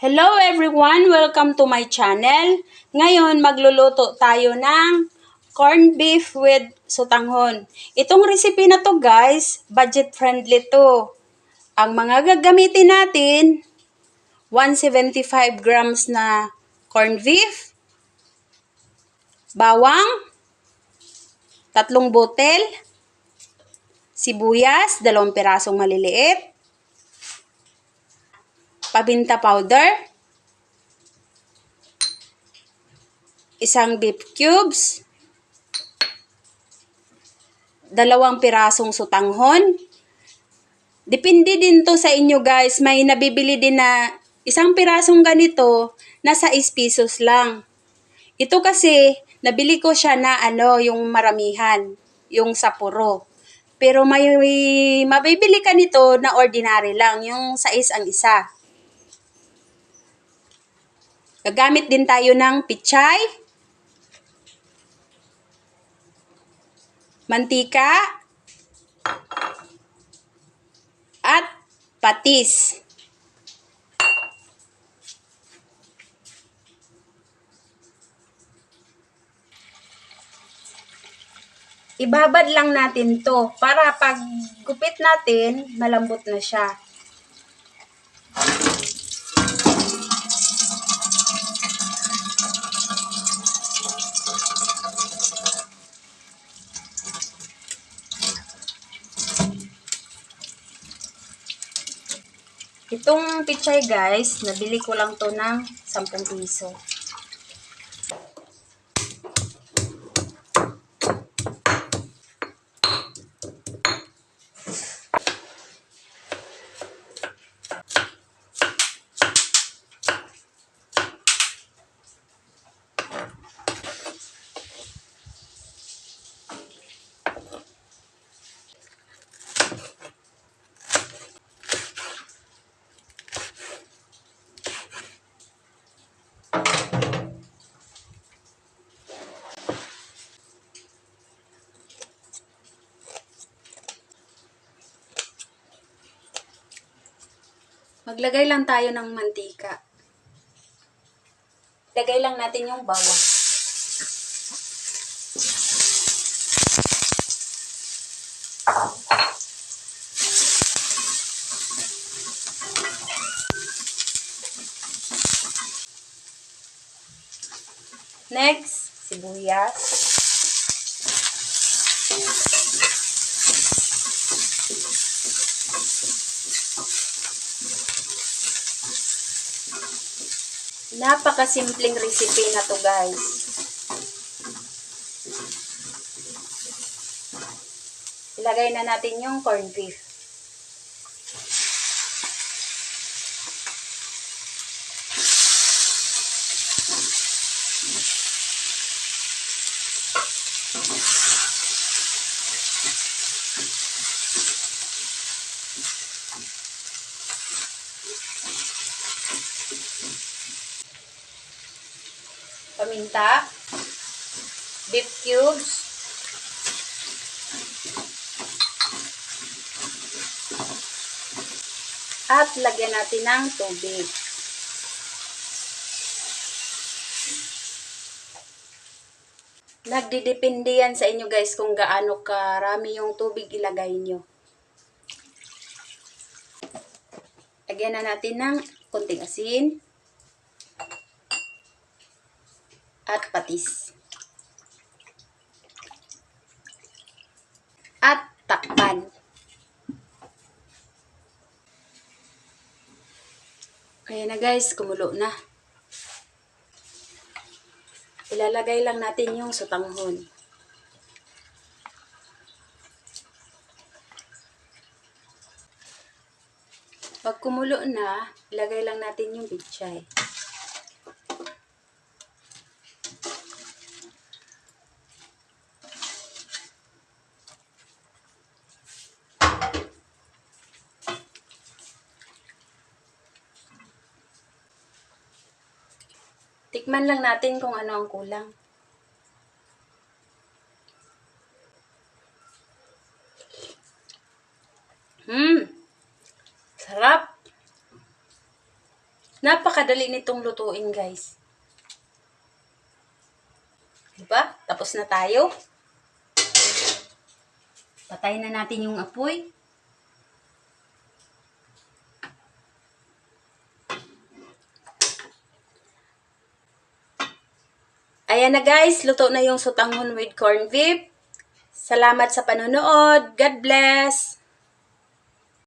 Hello everyone! Welcome to my channel. Ngayon, magluluto tayo ng corned beef with sotanghon. Itong recipe na to guys, budget friendly to. Ang mga gagamitin natin, 175 grams na corned beef, bawang, 3 botel, sibuyas, 2 pirasong maliliit, paminta powder, 1 beef cubes, 2 pirasong sotanghon. Depende din to sa inyo guys. May nabibili din na 1 pirasong ganito, nasa 6 pesos lang. Ito kasi, nabili ko siya na yung maramihan, yung sa puro. Pero may mabibili ka nito na ordinary lang, yung sais ang isa. Gagamit din tayo ng pichay, mantika, at patis. Ibabad lang natin to para pag gupit natin, malambot na siya. Itong pichay guys, nabili ko lang to ng 10 piso. Maglagay lang tayo ng mantika. Lagay lang natin yung bawang. Next, sibuyas. Napakasimpleng recipe na to guys. Ilagay na natin yung corned beef. Paminta, beef cubes, at lagyan natin ng tubig. Nagdidepende yan sa inyo guys kung gaano karami yung tubig ilagay nyo. Lagyan na natin ng konting asin at patis. At takpan. Ayan na guys, kumulo na. Ilalagay lang natin yung sotanghon. Pag kumulo na, ilagay lang natin yung pichay. Tikman lang natin kung ano ang kulang. Sarap! Napakadali nitong lutuin, guys. Diba? Tapos na tayo. Patayin na natin yung apoy. Ayan na guys, luto na yung sutanghon with corned beef. Salamat sa panonood. God bless!